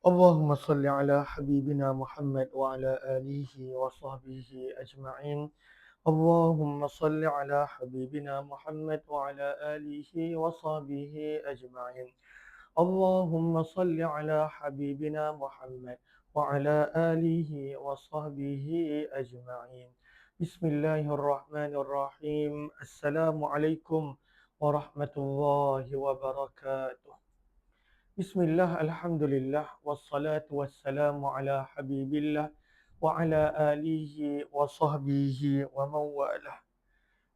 اللهم صل على حبيبنا محمد وعلى آله وصحبه أجمعين. اللهم صل على حبيبنا محمد وعلى آله وصحبه أجمعين. اللهم صل على حبيبنا محمد وعلى آله وصحبه أجمعين. بسم الله الرحمن الرحيم. السلام عليكم ورحمة الله وبركاته. Bismillah, Alhamdulillah, wassalatu wassalamu ala habibillah wa ala alihi wa sahbihi wa mawalah.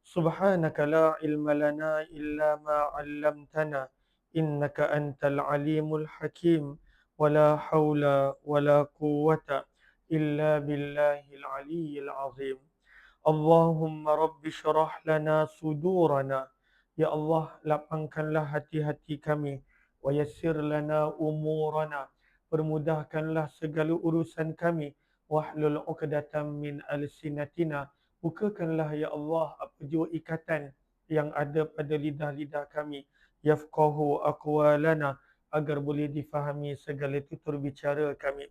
Subhanaka la ilma lana illa ma 'allamtana innaka antal alimul hakim wa la hawla wa la quwwata illa billahil aliyyil azim. Allahumma rabbi syrah lana sudurana. Ya Allah, lapangkanlah hati-hati kami. Wa yassir lana umurana. Permudahkanlah segala urusan kami. Wahlul uqdatan min alsinatina. Bukakanlah ya Allah apa jua ikatan yang ada pada lidah-lidah kami. Yafqahu aqwalana, agar boleh difahami segala tutur bicara kami.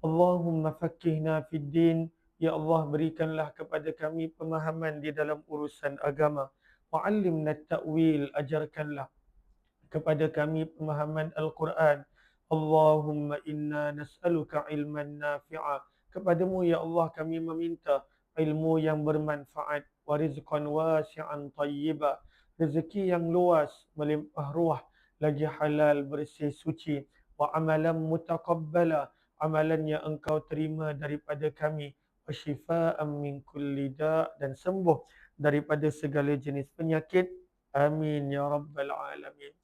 Allahumma faqqihna fid din. Ya Allah, berikanlah kepada kami pemahaman di dalam urusan agama. Wa'allimna ta'wil, ajarkanlah kepada kami pemahaman Al-Quran. Allahumma inna nas'aluka ilman nafi'a. Kepadamu ya Allah kami meminta ilmu yang bermanfaat. Wa rizqan wasi'an tayyiba. Rezeki yang luas, melimpah ruah, lagi halal, bersih, suci. Wa amalan mutaqabbala. Amalan yang engkau terima daripada kami. Wa shifa'an min kulli da', dan sembuh daripada segala jenis penyakit. Amin ya rabbal alamin.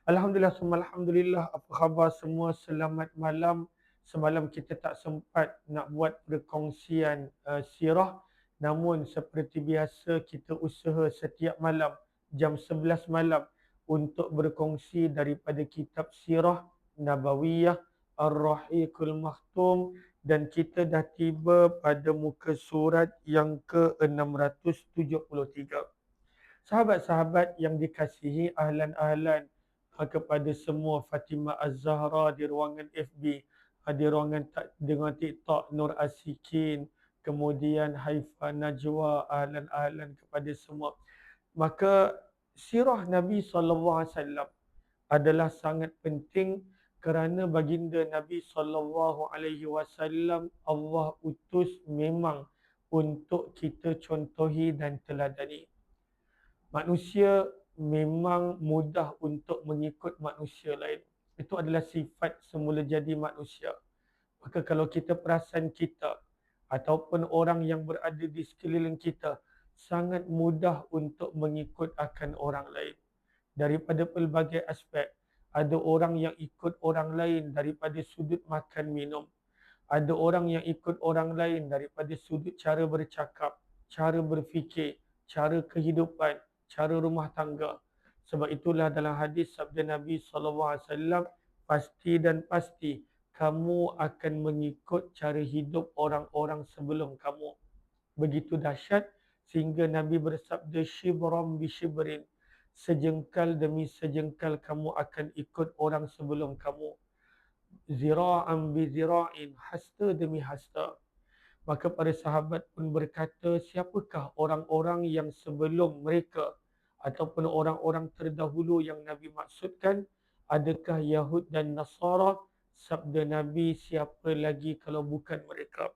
Alhamdulillah, semua Alhamdulillah. Apa khabar semua? Selamat malam. Semalam kita tak sempat nak buat perkongsian sirah. Namun seperti biasa kita usaha setiap malam jam 11 malam untuk berkongsi daripada kitab Sirah Nabawiyah Ar-Rahiqul Makhtum, dan kita dah tiba pada muka surat yang ke-673. Sahabat-sahabat yang dikasihi, ahlan-ahlan kepada semua Fatimah Az-Zahra di ruangan FB, di ruangan TikTok Nur Asikin, kemudian Haifa Najwa, ahlan-ahlan kepada semua. Maka sirah Nabi SAW adalah sangat penting kerana baginda Nabi SAW Allah utus memang untuk kita contohi dan teladani. Manusia memang mudah untuk mengikut manusia lain. Itu adalah sifat semula jadi manusia. Maka kalau kita perasan kita ataupun orang yang berada di sekeliling kita sangat mudah untuk mengikut akan orang lain daripada pelbagai aspek. Ada orang yang ikut orang lain daripada sudut makan minum. Ada orang yang ikut orang lain daripada sudut cara bercakap, cara berfikir, cara kehidupan, cara rumah tangga. Sebab itulah dalam hadis sabda Nabi SAW, pasti dan pasti kamu akan mengikut cara hidup orang-orang sebelum kamu. Begitu dahsyat sehingga Nabi bersabda, shibram bi shibrin, sejengkal demi sejengkal kamu akan ikut orang sebelum kamu. Zira'an bi zira'in, hasta demi hasta. Maka para sahabat pun berkata, siapakah orang-orang yang sebelum mereka ataupun orang-orang terdahulu yang Nabi maksudkan? Adakah Yahud dan Nasara? Sabda Nabi, siapa lagi kalau bukan mereka?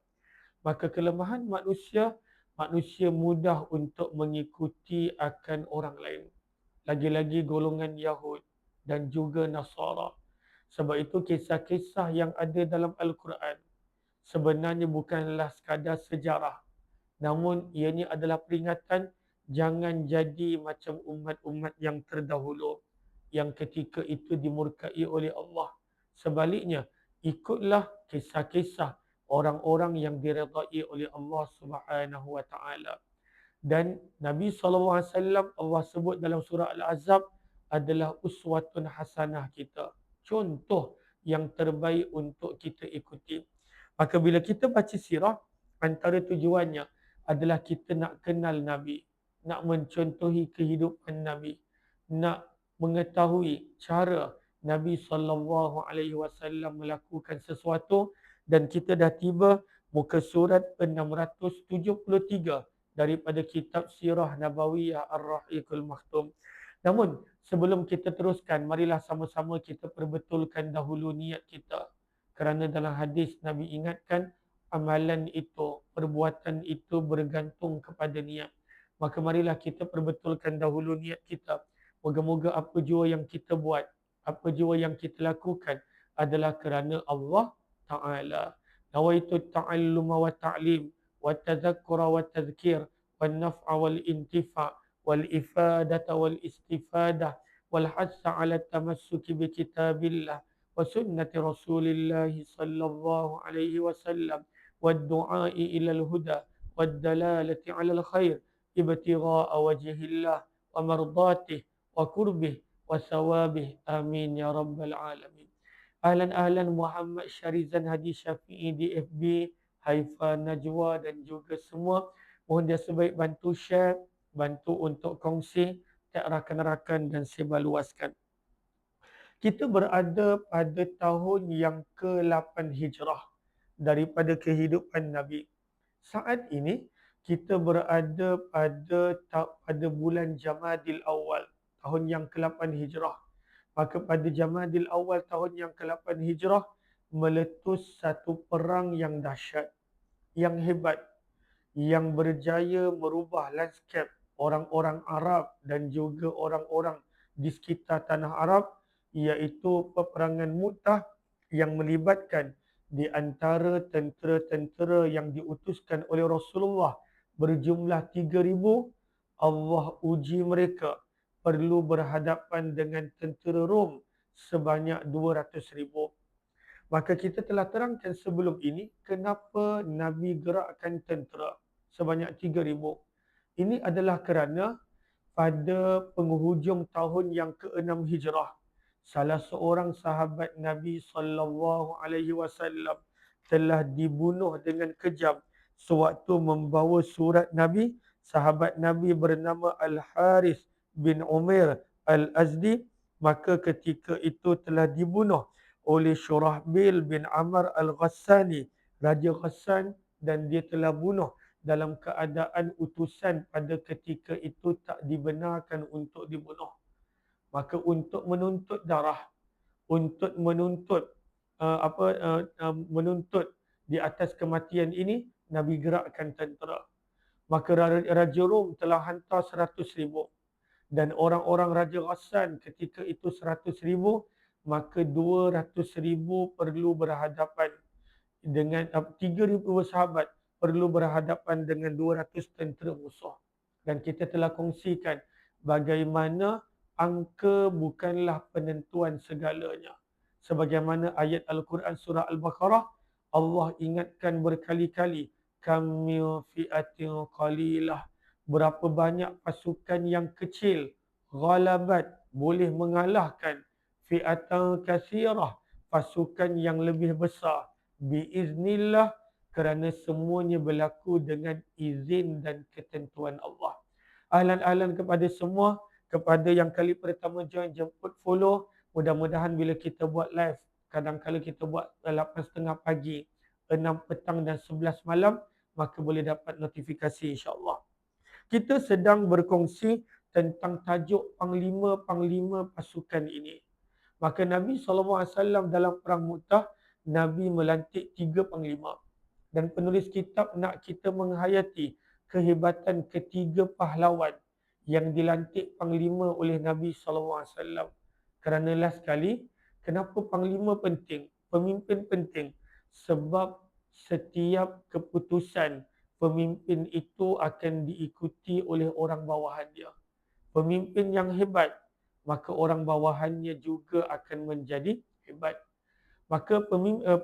Maka kelemahan manusia, manusia mudah untuk mengikuti akan orang lain. Lagi-lagi golongan Yahud dan juga Nasara. Sebab itu kisah-kisah yang ada dalam Al-Quran sebenarnya bukanlah sekadar sejarah. Namun ianya adalah peringatan jangan jadi macam umat-umat yang terdahulu yang ketika itu dimurkai oleh Allah. Sebaliknya, ikutlah kisah-kisah orang-orang yang diredai oleh Allah Subhanahu wa taala. Dan Nabi SAW Allah sebut dalam surah Al-Ahzab adalah uswatun hasanah kita. Contoh yang terbaik untuk kita ikuti. Maka bila kita baca sirah, antara tujuannya adalah kita nak kenal Nabi, nak mencontohi kehidupan Nabi, nak mengetahui cara Nabi SAW melakukan sesuatu dan kita dah tiba muka surat 673 daripada kitab Sirah Nabawiyah Ar-Rahiqul Maktum. Namun, sebelum kita teruskan, marilah sama-sama kita perbetulkan dahulu niat kita. Kerana dalam hadis Nabi ingatkan, amalan itu, perbuatan itu bergantung kepada niat. Maka marilah kita perbetulkan dahulu niat kita. Moga-moga apa jua yang kita buat, apa jua yang kita lakukan adalah kerana Allah Ta'ala. Nawaitu ta'alluma wa ta'lim, wa tadhakkura wa tadhkir, wa naf'a wal intifa' والإفادة والاستفادة والحث على التمسك بكتاب الله وسنة رسول الله صلى الله عليه وسلم والدعاء إلى الهدى والدلالة على الخير ابتغاء وجه الله ومرضاته وقربه وثوابه آمين يا رب العالمين. أهلا Muhammad Syarizan Hadi Syafi'i di FB, Haifa Najwa dan juga semua. Mohon dia sebaik bantu share, bantu untuk kongsi ke rakan-rakan dan sebarluaskan. Kita berada pada tahun yang ke-8 Hijrah daripada kehidupan Nabi. Saat ini kita berada pada bulan Jamadil Awal, tahun yang ke-8 Hijrah. Maka pada Jamadil Awal tahun yang ke-8 Hijrah meletus satu perang yang dahsyat, yang hebat, yang berjaya merubah lanskap orang-orang Arab dan juga orang-orang di sekitar tanah Arab, iaitu peperangan Mu'tah yang melibatkan di antara tentera-tentera yang diutuskan oleh Rasulullah berjumlah 3,000. Allah uji mereka perlu berhadapan dengan tentera Rom sebanyak 200,000. Maka kita telah terangkan sebelum ini kenapa Nabi gerakkan tentera sebanyak 3,000. Ini adalah kerana pada penghujung tahun yang ke-6 Hijrah, salah seorang sahabat Nabi SAW telah dibunuh dengan kejam sewaktu membawa surat Nabi. Sahabat Nabi bernama Al-Harith bin Umair Al-Azdi. Maka ketika itu telah dibunuh oleh Syurahbil bin Amr Al-Ghassani, Raja Ghassan, dan dia telah bunuh dalam keadaan utusan pada ketika itu tak dibenarkan untuk dibunuh. Maka untuk menuntut darah, untuk menuntut menuntut di atas kematian ini, Nabi gerakkan tentera. Maka Raja Rom telah hantar 100,000 dan orang-orang Raja Ghassan ketika itu 100,000, maka 200,000 perlu berhadapan dengan 3,000 sahabat perlu berhadapan dengan 200 tentera musuh. Dan kita telah kongsikan bagaimana angka bukanlah penentuan segalanya. Sebagaimana ayat Al-Quran surah Al-Baqarah, Allah ingatkan berkali-kali, kam min fi'atin qalilah, berapa banyak pasukan yang kecil, ghalabat, boleh mengalahkan, fi'atan kathirah, pasukan yang lebih besar, biiznillah, kerana semuanya berlaku dengan izin dan ketentuan Allah. Ahlan-ahlan kepada semua, kepada yang kali pertama join, jemput follow. Mudah-mudahan bila kita buat live, kadang-kadang kita buat 8.30 pagi, 6 petang dan 11 malam, maka boleh dapat notifikasi insya-Allah. Kita sedang berkongsi tentang tajuk panglima-panglima pasukan ini. Maka Nabi SAW dalam perang Mu'tah, Nabi melantik 3 panglima. Dan penulis kitab nak kita menghayati kehebatan ketiga pahlawan yang dilantik panglima oleh Nabi SAW. Kerana last kali, kenapa panglima penting, pemimpin penting? Sebab setiap keputusan pemimpin itu akan diikuti oleh orang bawahan dia. Pemimpin yang hebat, maka orang bawahannya juga akan menjadi hebat. Maka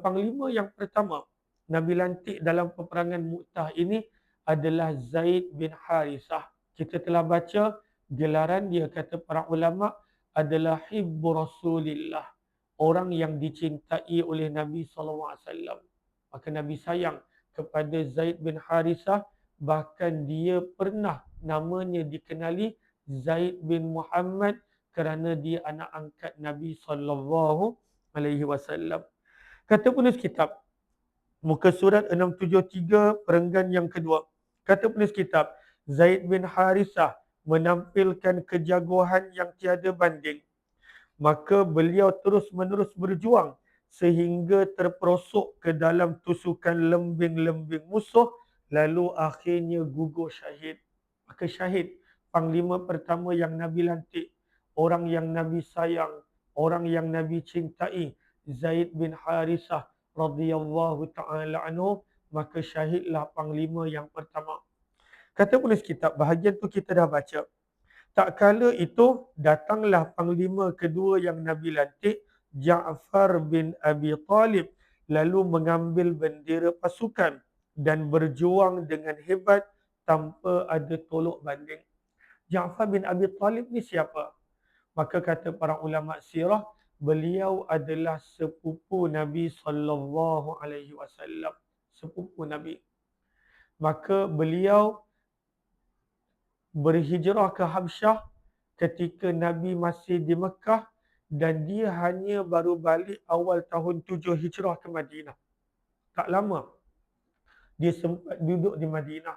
panglima yang pertama Nabi lantik dalam peperangan Mu'tah ini adalah Zaid bin Harithah. Kita telah baca gelaran dia, kata para ulama, adalah Hibbu Rasulillah, orang yang dicintai oleh Nabi SAW. Maka Nabi sayang kepada Zaid bin Harithah, bahkan dia pernah namanya dikenali Zaid bin Muhammad kerana dia anak angkat Nabi SAW. Kata penulis kitab, muka surat 673 perenggan yang kedua. Kata penulis kitab, Zaid bin Harithah menampilkan kejagoan yang tiada banding. Maka beliau terus-menerus berjuang sehingga terperosok ke dalam tusukan lembing-lembing musuh, lalu akhirnya gugur syahid. Maka syahid, panglima pertama yang Nabi lantik, orang yang Nabi sayang, orang yang Nabi cintai, Zaid bin Harithah radhiyallahu taala anhu, maka syahidlah panglima yang pertama. Kata penulis kitab, bahagian tu kita dah baca. Tak kala itu datanglah panglima kedua yang Nabi lantik, Ja'far bin Abi Talib, lalu mengambil bendera pasukan dan berjuang dengan hebat tanpa ada tolok banding. Ja'far bin Abi Talib ni siapa? Maka kata para ulama sirah, beliau adalah sepupu Nabi SAW. Sepupu Nabi. Maka beliau berhijrah ke Habsyah ketika Nabi masih di Mekah dan dia hanya baru balik awal tahun 7 hijrah ke Madinah. Tak lama dia sempat duduk di Madinah.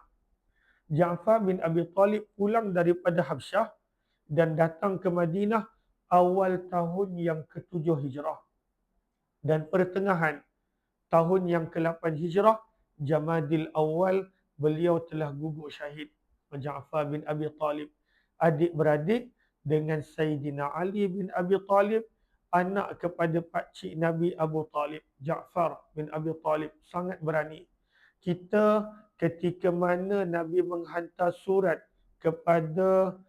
Ja'far bin Abi Talib pulang daripada Habsyah dan datang ke Madinah awal tahun yang ke-7 hijrah. Dan pertengahan tahun yang ke-8 hijrah, Jamadil Awal, beliau telah gugur syahid. Ja'far bin Abi Talib, adik-beradik dengan Sayyidina Ali bin Abi Talib, anak kepada pakcik Nabi Abu Talib. Ja'far bin Abi Talib sangat berani. Kita ketika mana Nabi menghantar surat kepada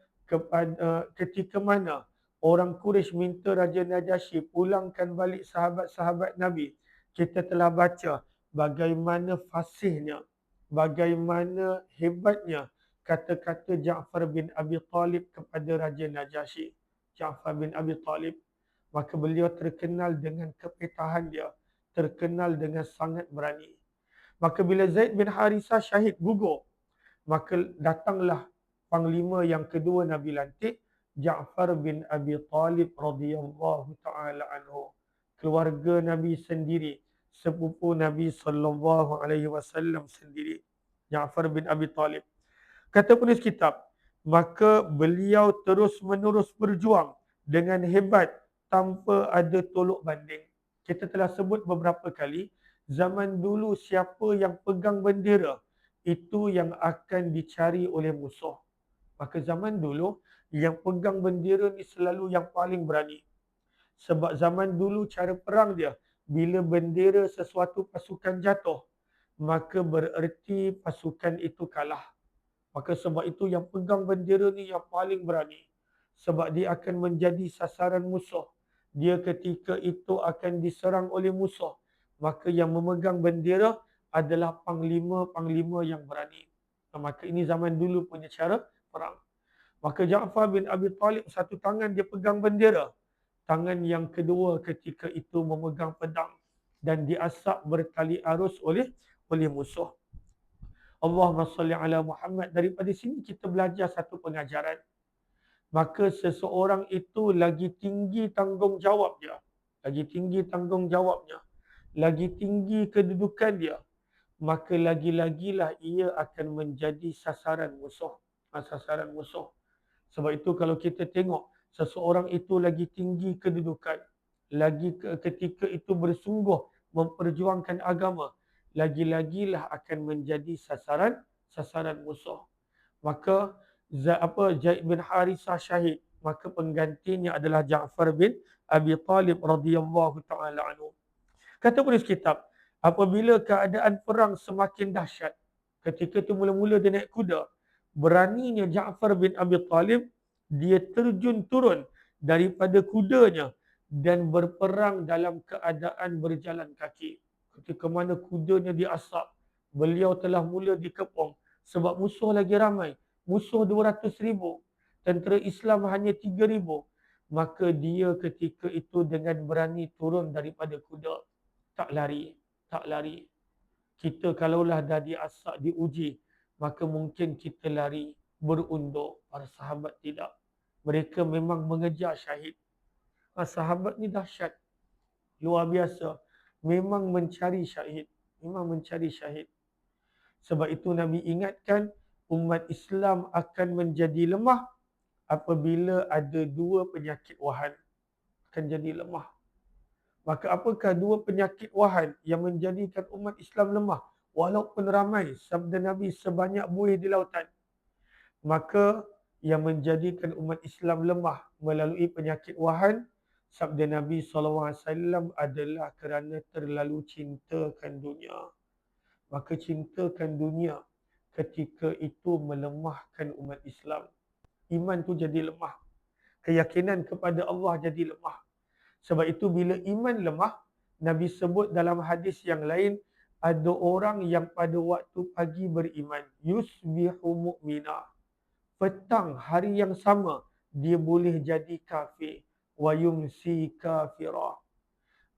ketika mana orang Quraisy minta Raja Najasyi pulangkan balik sahabat-sahabat Nabi, kita telah baca bagaimana fasihnya, bagaimana hebatnya kata-kata Ja'far bin Abi Talib kepada Raja Najasyi. Ja'far bin Abi Talib, maka beliau terkenal dengan kepetahan dia, terkenal dengan sangat berani. Maka bila Zaid bin Harithah syahid gugur, maka datanglah panglima yang kedua Nabi lantik, Ja'far bin Abi Talib radhiyallahu taala anhu. Keluarga Nabi sendiri, sepupu Nabi SAW sendiri, Ja'far bin Abi Talib. Kata penulis kitab, maka beliau terus-menerus berjuang dengan hebat tanpa ada tolok banding. Kita telah sebut beberapa kali, zaman dulu siapa yang pegang bendera, itu yang akan dicari oleh musuh. Maka zaman dulu, yang pegang bendera ni selalu yang paling berani. Sebab zaman dulu cara perang dia, bila bendera sesuatu pasukan jatuh, maka bererti pasukan itu kalah. Maka sebab itu yang pegang bendera ni yang paling berani. Sebab dia akan menjadi sasaran musuh. Dia ketika itu akan diserang oleh musuh. Maka yang memegang bendera adalah panglima-panglima yang berani. Maka ini zaman dulu punya cara perang. Maka Ja'far bin Abi Talib satu tangan dia pegang bendera. Tangan yang kedua ketika itu memegang pedang. Dan diasap bertali arus oleh musuh. Allahumma salli ala Muhammad. Daripada sini kita belajar satu pengajaran. Maka seseorang itu lagi tinggi tanggungjawab dia. Lagi tinggi tanggungjawabnya. Lagi tinggi kedudukan dia. Maka lagi-lagilah ia akan menjadi sasaran musuh. Sasaran musuh. Sebab itu kalau kita tengok seseorang itu lagi tinggi kedudukan. Lagi ketika itu bersungguh memperjuangkan agama. Lagi-lagilah akan menjadi sasaran musuh. Maka Zaid bin Harithah syahid, maka penggantinya adalah Ja'far bin Abi Talib radhiyallahu taala anhu. Kata penulis kitab, apabila keadaan perang semakin dahsyat, ketika itu mula-mula dia naik kuda, beraninya Ja'far bin Abi Talib, dia terjun turun daripada kudanya dan berperang dalam keadaan berjalan kaki. Ketika mana kudanya diasap, beliau telah mula dikepung sebab musuh lagi ramai. Musuh 200,000, tentera Islam hanya 3,000. Maka dia ketika itu dengan berani turun daripada kuda. Tak lari, tak lari. Kita kalaulah dah diasap, diuji, maka mungkin kita lari, berundur. Para sahabat tidak. Mereka memang mengejar syahid. Sahabat ni dahsyat. Luar biasa. Memang mencari syahid. Memang mencari syahid. Sebab itu Nabi ingatkan umat Islam akan menjadi lemah apabila ada dua penyakit wahan. Akan jadi lemah. Maka apakah dua penyakit wahan yang menjadikan umat Islam lemah? Walaupun ramai, sabda Nabi sebanyak buih di lautan. Maka yang menjadikan umat Islam lemah melalui penyakit wahan, sabda Nabi SAW adalah kerana terlalu cintakan dunia. Maka cintakan dunia ketika itu melemahkan umat Islam. Iman tu jadi lemah. Keyakinan kepada Allah jadi lemah. Sebab itu bila iman lemah, Nabi sebut dalam hadis yang lain, ada orang yang pada waktu pagi beriman, yusbihu mu'mina. Petang hari yang sama, dia boleh jadi kafir. Wa yumsi kafirah.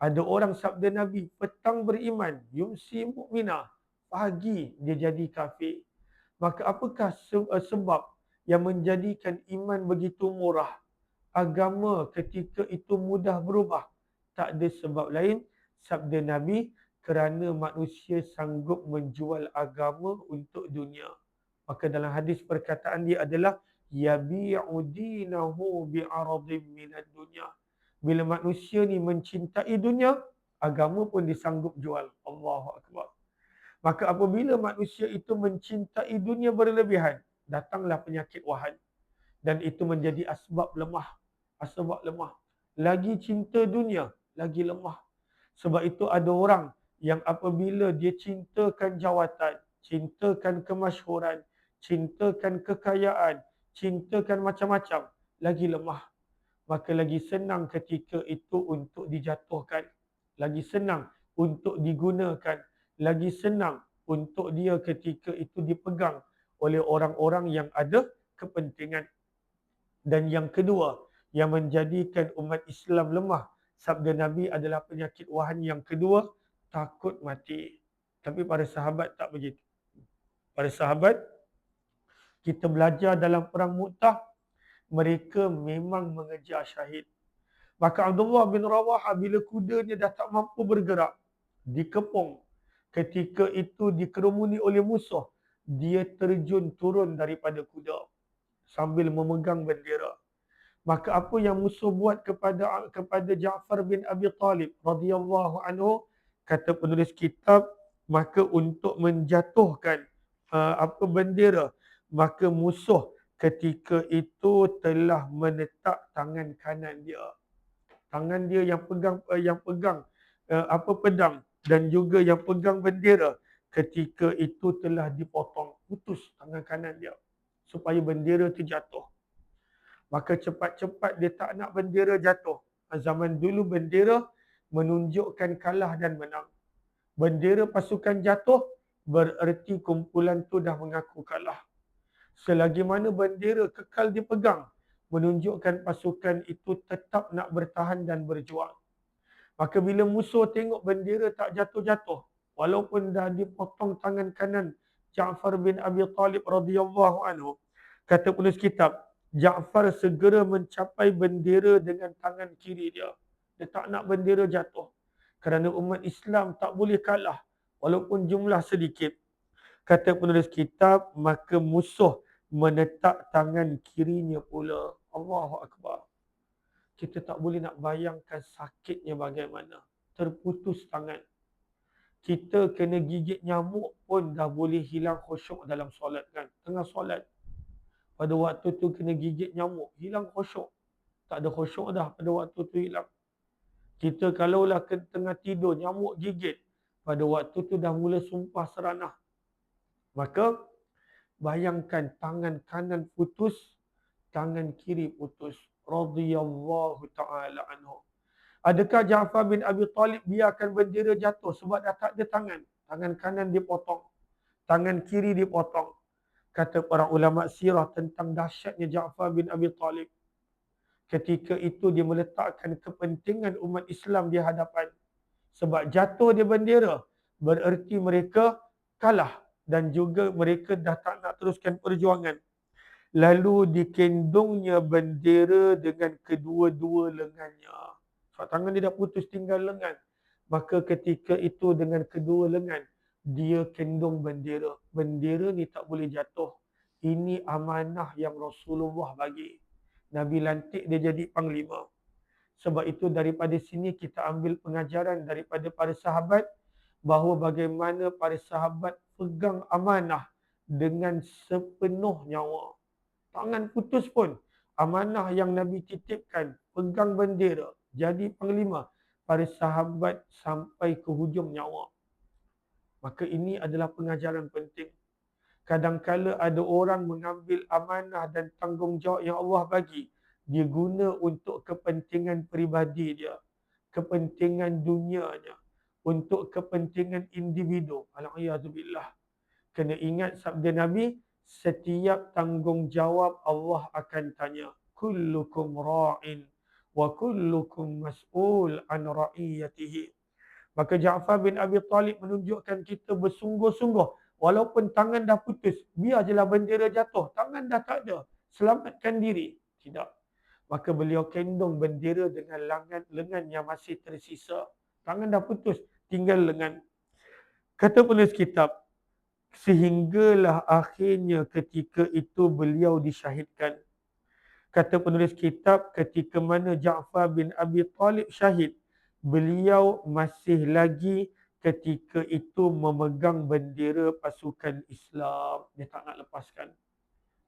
Ada orang sabda Nabi, petang beriman, yumsi mu'mina. Pagi dia jadi kafir. Maka apakah sebab yang menjadikan iman begitu murah? Agama ketika itu mudah berubah. Tak ada sebab lain, sabda Nabi, kerana manusia sanggup menjual agama untuk dunia. Maka dalam hadis perkataan dia adalah yabi'u dinahu bi'aradin minad dunya. Bila manusia ni mencintai dunia, agama pun disanggup jual. Allahu Akbar. Maka apabila manusia itu mencintai dunia berlebihan, datanglah penyakit wahan. Dan itu menjadi asbab lemah. Asbab lemah. Lagi cinta dunia, lagi lemah. Sebab itu ada orang yang apabila dia cintakan jawatan, cintakan kemasyhuran, cintakan kekayaan, cintakan macam-macam, lagi lemah. Maka lagi senang ketika itu untuk dijatuhkan. Lagi senang untuk digunakan. Lagi senang untuk dia ketika itu dipegang oleh orang-orang yang ada kepentingan. Dan yang kedua, yang menjadikan umat Islam lemah, sabda Nabi adalah penyakit wahan yang kedua, takut mati. Tapi para sahabat tak begitu. Para sahabat, kita belajar dalam perang Mu'tah, mereka memang mengejar syahid. Maka Abdullah bin Rawaha bila kudanya dah tak mampu bergerak, dikepung. Ketika itu dikerumuni oleh musuh, dia terjun turun daripada kuda sambil memegang bendera. Maka apa yang musuh buat kepada Ja'far bin Abi Talib radhiyallahu anhu, kata penulis kitab, maka untuk menjatuhkan bendera, maka musuh ketika itu telah menetak tangan kanan dia. Tangan dia yang pegang pedang dan juga yang pegang bendera, ketika itu telah dipotong, putus tangan kanan dia supaya bendera terjatuh. Maka cepat-cepat dia tak nak bendera jatuh. Zaman dulu bendera menunjukkan kalah dan menang. Bendera pasukan jatuh bererti kumpulan tu dah mengaku kalah. Selagi mana bendera kekal dipegang, menunjukkan pasukan itu tetap nak bertahan dan berjuang. Maka bila musuh tengok bendera tak jatuh-jatuh, walaupun dah dipotong tangan kanan Ja'far bin Abi Talib radhiyallahu anhu, kata penulis kitab, Ja'far segera mencapai bendera dengan tangan kiri dia. Dia tak nak bendera jatuh. Kerana umat Islam tak boleh kalah walaupun jumlah sedikit. Kata penulis kitab, maka musuh menetak tangan kirinya pula. Allahu Akbar. Kita tak boleh nak bayangkan sakitnya bagaimana. Terputus tangan. Kita kena gigit nyamuk pun dah boleh hilang khusyuk dalam solat kan. Tengah solat, pada waktu tu kena gigit nyamuk, hilang khusyuk. Tak ada khusyuk dah pada waktu tu hilang. Kita kalaulah tengah tidur, nyamuk gigit, pada waktu tu dah mula sumpah seranah. Maka bayangkan tangan kanan putus, tangan kiri putus. Radhiyallahu ta'ala anhu. Adakah Ja'far bin Abi Talib biarkan bendera jatuh sebab dah tak ada tangan? Tangan kanan dipotong, tangan kiri dipotong. Kata para ulama sirah tentang dahsyatnya Ja'far bin Abi Talib. Ketika itu dia meletakkan kepentingan umat Islam di hadapan. Sebab jatuh dia bendera bererti mereka kalah dan juga mereka dah tak nak teruskan perjuangan. lalu dikendongnya bendera dengan kedua-dua lengannya. Sebab tangan dia dah putus tinggal lengan. Maka ketika itu dengan kedua lengan, dia kendong bendera. Bendera ni tak boleh jatuh. Ini amanah yang Rasulullah bagi. Nabi lantik dia jadi panglima. Sebab itu daripada sini kita ambil pengajaran daripada para sahabat bahawa bagaimana para sahabat pegang amanah dengan sepenuh nyawa. Tangan putus pun amanah yang Nabi titipkan, pegang bendera, jadi panglima para sahabat sampai ke hujung nyawa. Maka ini adalah pengajaran penting. Kadangkala ada orang mengambil amanah dan tanggungjawab yang Allah bagi. Dia guna untuk kepentingan peribadi dia, kepentingan dunianya, untuk kepentingan individu. Alhamdulillah. Kena ingat sabda Nabi, setiap tanggungjawab Allah akan tanya. Kullukum ra'in wa kullukum mas'ul an ra'iyatihi. Maka Ja'far bin Abi Talib menunjukkan kita bersungguh-sungguh. Walaupun tangan dah putus, biar je lah bendera jatuh. Tangan dah tak ada. Selamatkan diri. Tidak. Maka beliau kendong bendera dengan lengan yang masih tersisa. Tangan dah putus, tinggal lengan. Kata penulis kitab, sehinggalah akhirnya ketika itu beliau disyahidkan. Kata penulis kitab, ketika mana Ja'far bin Abi Talib syahid, beliau masih lagi ketika itu memegang bendera pasukan Islam. Dia tak nak lepaskan.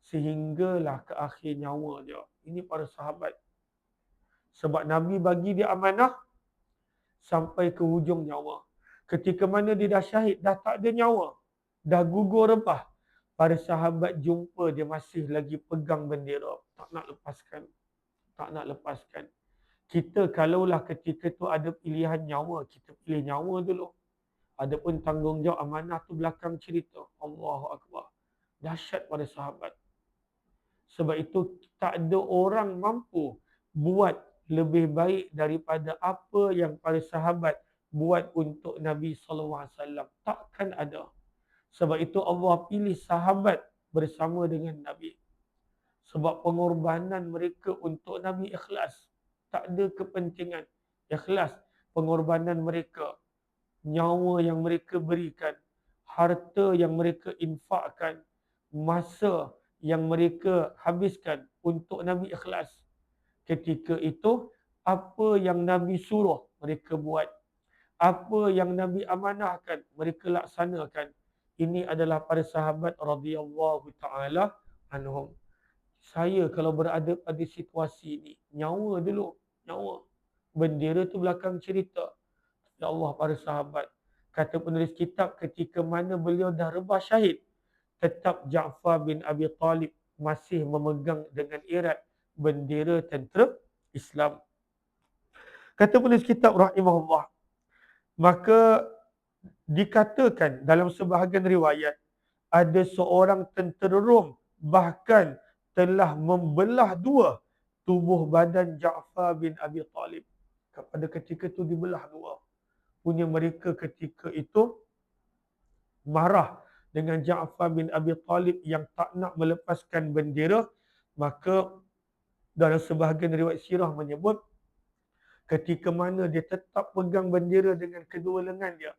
Sehinggalah ke akhir nyawa dia. Ini para sahabat. Sebab Nabi bagi dia amanah sampai ke hujung nyawa. Ketika mana dia dah syahid, dah tak ada nyawa, dah gugur rebah, para sahabat jumpa dia masih lagi pegang bendera. Tak nak lepaskan. Tak nak lepaskan. Kita kalaulah ketika tu ada pilihan nyawa, kita pilih nyawa dulu. Adapun tanggungjawab amanah tu belakang cerita. Allahu Akbar. Dahsyat pada sahabat. Sebab itu tak ada orang mampu buat lebih baik daripada apa yang para sahabat buat untuk Nabi SAW. Takkan ada. Sebab itu Allah pilih sahabat bersama dengan Nabi. Sebab pengorbanan mereka untuk Nabi ikhlas. Tak ada kepentingan. Ikhlas pengorbanan mereka. Nyawa yang mereka berikan. Harta yang mereka infakkan. Masa yang mereka habiskan untuk Nabi ikhlas. Ketika itu, apa yang Nabi suruh mereka buat. Apa yang Nabi amanahkan mereka laksanakan. Ini adalah para sahabat radhiyallahu ta'ala anhum. Saya kalau berada pada situasi ini, nyawa dulu, nyawa. Bendera tu belakang cerita. Ya Allah, para sahabat. Kata penulis kitab, ketika mana beliau dah rebah syahid, tetap Ja'far bin Abi Talib masih memegang dengan erat bendera tentera Islam. Kata penulis kitab rahimahullah, maka dikatakan dalam sebahagian riwayat, ada seorang tentera Rom bahkan telah membelah dua tubuh badan Ja'far bin Abi Talib. Pada ketika itu dibelah dua. Punya mereka ketika itu marah dengan Ja'far bin Abi Talib yang tak nak melepaskan bendera. Maka dalam sebahagian riwayat sirah menyebut, ketika mana dia tetap pegang bendera dengan kedua lengan dia.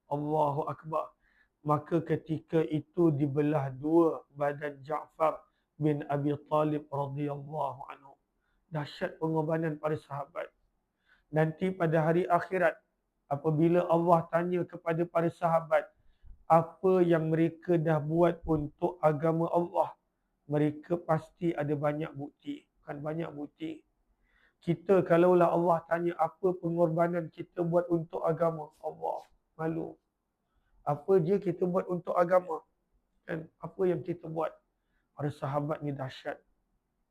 Allahu Akbar. Maka ketika itu dibelah dua badan Ja'far bin Abi Talib radhiyallahu anhu. Dahsyat pengorbanan para sahabat. Nanti pada hari akhirat, apabila Allah tanya kepada para sahabat, apa yang mereka dah buat untuk agama Allah, mereka pasti ada banyak bukti. Bukan banyak bukti. Kita kalaulah Allah tanya apa pengorbanan kita buat untuk agama Allah, malu. Apa je kita buat untuk agama? Kan? Apa yang kita buat? Para sahabat ni dahsyat.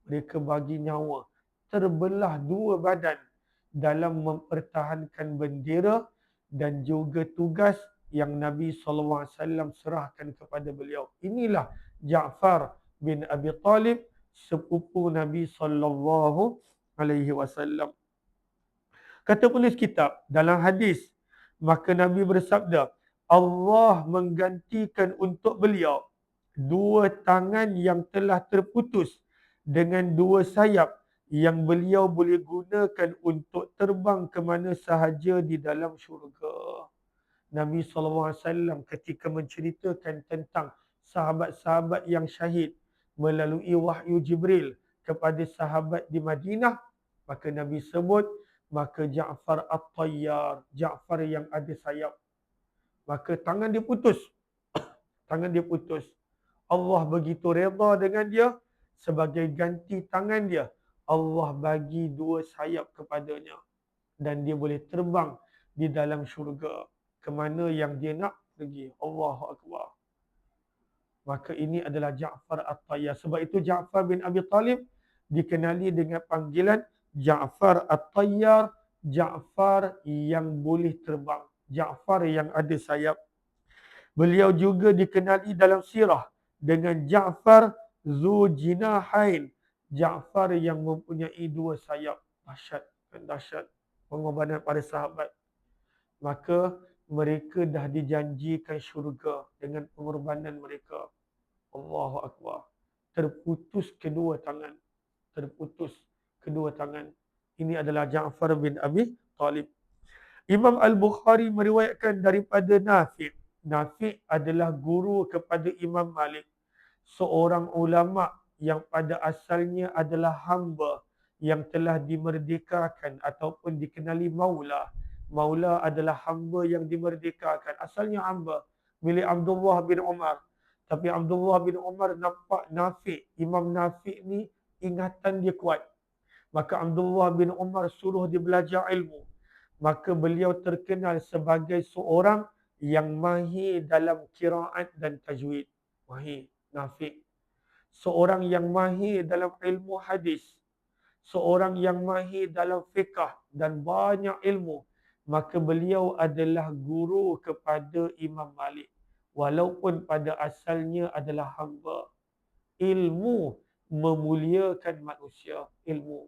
Mereka bagi nyawa. Terbelah dua badan dalam mempertahankan bendera dan juga tugas yang Nabi SAW serahkan kepada beliau. Inilah Ja'far bin Abi Talib, sepupu Nabi SAW. Kata penulis kitab dalam hadis, maka Nabi bersabda, Allah menggantikan untuk beliau dua tangan yang telah terputus dengan dua sayap yang beliau boleh gunakan untuk terbang ke mana sahaja di dalam syurga. Nabi SAW ketika menceritakan tentang sahabat-sahabat yang syahid melalui wahyu Jibril kepada sahabat di Madinah, maka Nabi sebut, maka Ja'far At-Tayyar, Ja'far yang ada sayap. Maka tangan dia putus. Tangan dia putus. Allah begitu redha dengan dia, sebagai ganti tangan dia, Allah bagi dua sayap kepadanya. Dan dia boleh terbang di dalam syurga ke mana yang dia nak pergi. Allahu Akbar. Maka ini adalah Ja'far At-Tayyar. Sebab itu Ja'far bin Abi Talib dikenali dengan panggilan Ja'far At-Tayyar, Ja'far yang boleh terbang, Ja'far yang ada sayap. Beliau juga dikenali dalam sirah dengan Ja'far Zujinahain, Ja'far yang mempunyai dua sayap. Dahsyat, dahsyat pengorbanan para sahabat. Maka mereka dah dijanjikan syurga dengan pengorbanan mereka. Allahu Akbar. Terputus kedua tangan. Terputus kedua tangan. Ini adalah Ja'far bin Abi Talib. Imam Al-Bukhari meriwayatkan daripada Nafi'. Nafi' adalah guru kepada Imam Malik, seorang ulama yang pada asalnya adalah hamba yang telah dimerdekakan ataupun dikenali maula. Maula adalah hamba yang dimerdekakan. Asalnya hamba milik Abdullah bin Umar. Tapi Abdullah bin Umar nampak Nafi', Imam Nafi' ni ingatan dia kuat. Maka Abdullah bin Umar suruh dia belajar ilmu. Maka beliau terkenal sebagai seorang yang mahir dalam qiraat dan tajwid. Mahir, Nafi'. Seorang yang mahir dalam ilmu hadis. Seorang yang mahir dalam fiqh dan banyak ilmu. Maka beliau adalah guru kepada Imam Malik. Walaupun pada asalnya adalah hamba. Ilmu memuliakan manusia. Ilmu.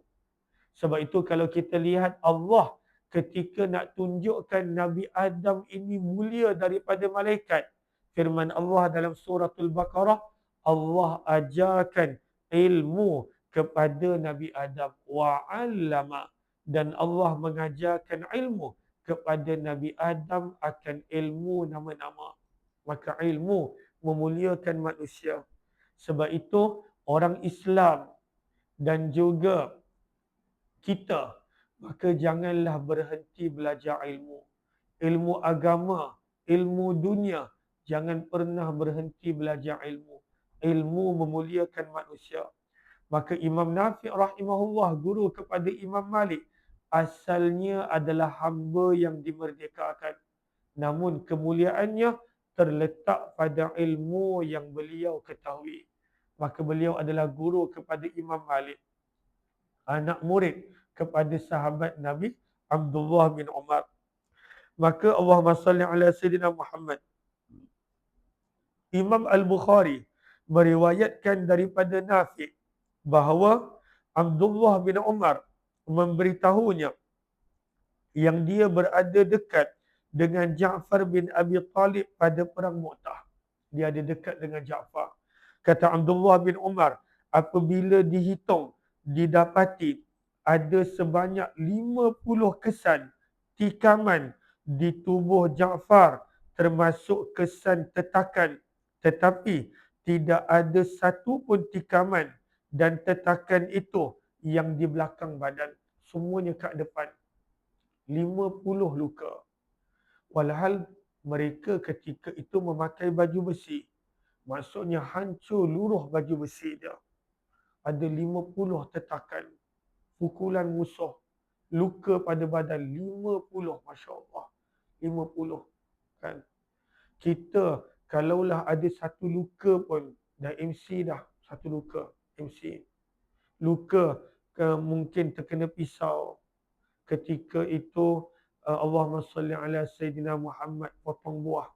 Sebab itu kalau kita lihat Allah ketika nak tunjukkan Nabi Adam ini mulia daripada malaikat. Firman Allah dalam suratul Baqarah, Allah ajarkan ilmu kepada Nabi Adam. Wa'allama. Dan Allah mengajarkan ilmu kepada Nabi Adam akan ilmu nama-nama. Maka ilmu memuliakan manusia. Sebab itu orang Islam dan juga kita, maka janganlah berhenti belajar ilmu. Ilmu agama, ilmu dunia, jangan pernah berhenti belajar ilmu. Ilmu memuliakan manusia. Maka Imam Nafi' rahimahullah, guru kepada Imam Malik, asalnya adalah hamba yang dimerdekakan. Namun kemuliaannya terletak pada ilmu yang beliau ketahui. Maka beliau adalah guru kepada Imam Malik, anak murid kepada sahabat Nabi Abdullah bin Umar. Maka Allahumma salli ala Sayyidina Muhammad. Imam Al-Bukhari meriwayatkan daripada Nafi' bahawa Abdullah bin Umar memberitahunya yang dia berada dekat dengan Ja'far bin Abi Talib pada perang Mu'tah. Dia ada dekat dengan Ja'far. Kata Abdullah bin Umar, apabila dihitung, didapati ada sebanyak 50 kesan tikaman di tubuh Ja'far, termasuk kesan tetakan, tetapi tidak ada satu pun tikaman dan tetakan itu yang di belakang badan. Semuanya kat depan. 50 luka. Walhal mereka ketika itu memakai baju besi. Maksudnya hancur luruh baju besi dia. Ada 50 tetakan. Pukulan musuh. Luka pada badan 50. Masya Allah. 50. Kan? Kita kalaulah ada satu luka pun, dah MC dah. Satu luka. MC. Luka mungkin terkena pisau. Ketika itu Allahumma salli ala Sayyidina Muhammad, potong buah.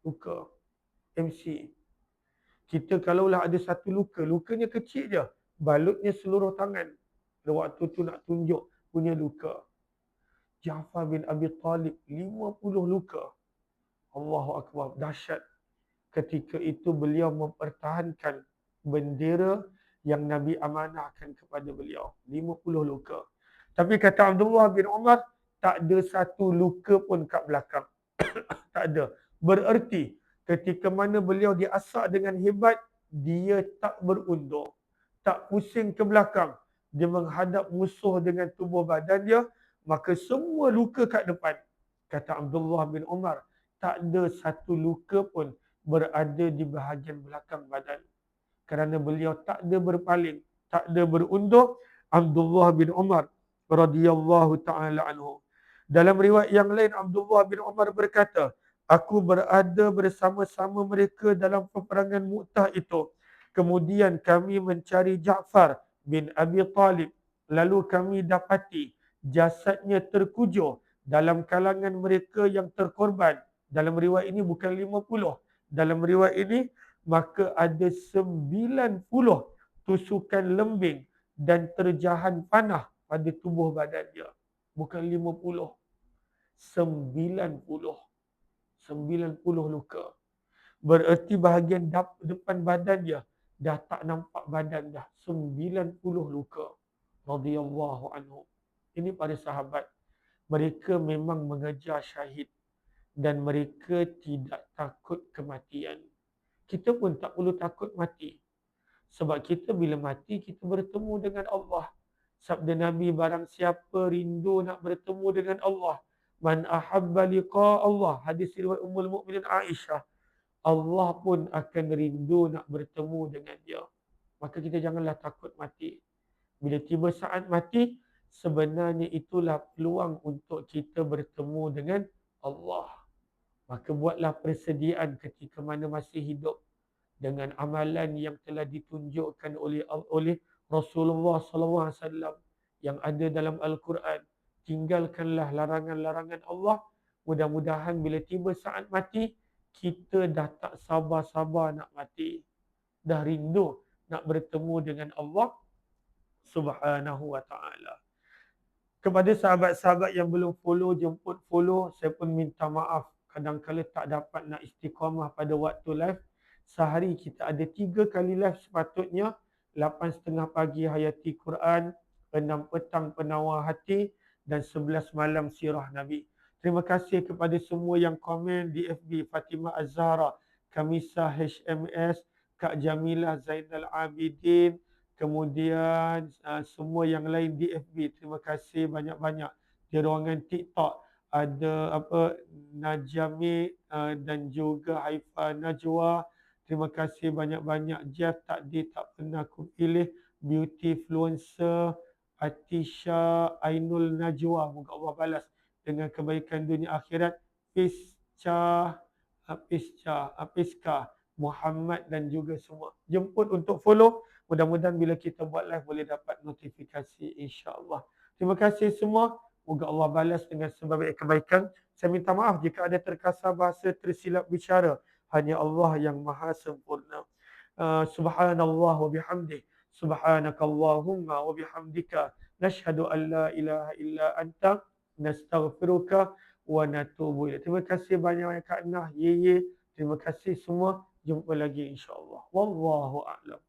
Luka. MC. Kita kalaulah ada satu luka, lukanya kecil je. Balutnya seluruh tangan. Waktu tu nak tunjuk punya luka. Ja'far bin Abi Talib 50 luka. Allahu Akbar. Dahsyat. ketika itu beliau mempertahankan bendera yang Nabi amanahkan kepada beliau. 50 luka. Tapi kata Abdullah bin Umar, tak ada satu luka pun kat belakang. Tak ada. Bererti ketika mana beliau diasak dengan hebat, dia tak berundur. Tak pusing ke belakang. Dia menghadap musuh dengan tubuh badan dia, maka semua luka kat depan. Kata Abdullah bin Umar, tak ada satu luka pun berada di bahagian belakang badan. Kerana beliau tak ada berpaling, tak ada berundur. Abdullah bin Umar radhiyallahu taala anhu. Dalam riwayat yang lain, Abdullah bin Umar berkata, aku berada bersama-sama mereka dalam peperangan Mu'tah itu. Kemudian kami mencari Ja'far bin Abi Talib. Lalu kami dapati jasadnya terkujur dalam kalangan mereka yang terkorban. Dalam riwayat ini bukan 50. Dalam riwayat ini, maka ada 90 tusukan lembing dan terjahan panah pada tubuh badan dia. Bukan 50. 90. 90 luka. Bererti bahagian depan badan dia dah tak nampak badan dah. 90 luka. Radhiyallahu anhu. Ini para sahabat. Mereka memang mengejar syahid. Dan mereka tidak takut kematian. Kita pun tak perlu takut mati. Sebab kita bila mati, kita bertemu dengan Allah. Sabda Nabi, barang siapa rindu nak bertemu dengan Allah. Man ahabba liqa Allah. Hadis riwayat Ummul Mukminin Aisyah. Allah pun akan rindu nak bertemu dengan dia. Maka kita janganlah takut mati. Bila tiba saat mati, sebenarnya itulah peluang untuk kita bertemu dengan Allah. Maka buatlah persediaan ketika mana masih hidup dengan amalan yang telah ditunjukkan oleh Rasulullah SAW yang ada dalam Al-Quran. Tinggalkanlah larangan-larangan Allah. Mudah-mudahan bila tiba saat mati, kita dah tak sabar-sabar nak mati. Dah rindu nak bertemu dengan Allah Subhanahu wa ta'ala. Kepada sahabat-sahabat yang belum follow, jemput follow. Saya pun minta maaf. Kadang-kadang tak dapat nak istiqamah pada waktu live. Sehari kita ada 3 kali live sepatutnya. 8.30 pagi hayati Quran, 6 petang penawar hati dan 11 malam sirah Nabi. Terima kasih kepada semua yang komen di FB. Fatimah Az-Zahra, Kamisa HMS, Kak Jamilah Zainal Abidin, kemudian semua yang lain di FB. Terima kasih banyak-banyak. Di ruangan TikTok ada Najami dan juga Haifa Najwa. Terima kasih banyak-banyak. Jeff tak pernah aku pilih. Beauty Influencer, Atisha Ainul Najwa. Moga Allah balas dengan kebaikan dunia akhirat. Piska, Muhammad dan juga semua. Jemput untuk follow. Mudah-mudahan bila kita buat live boleh dapat notifikasi, insya-Allah. Terima kasih semua. Moga Allah balas dengan sebaik kebaikan. Saya minta maaf jika ada terkasar bahasa, tersilap bicara. Hanya Allah yang maha sempurna. Subhanallah wa bihamdih. Subhanakallahumma wa bihamdika. Nashhadu an la ilaha illa anta. Nastaghfiruka wa natubu ilaik. Terima kasih banyak Kak Nah, Ye. Terima kasih semua. Jumpa lagi insya-Allah. Wallahu a'lam.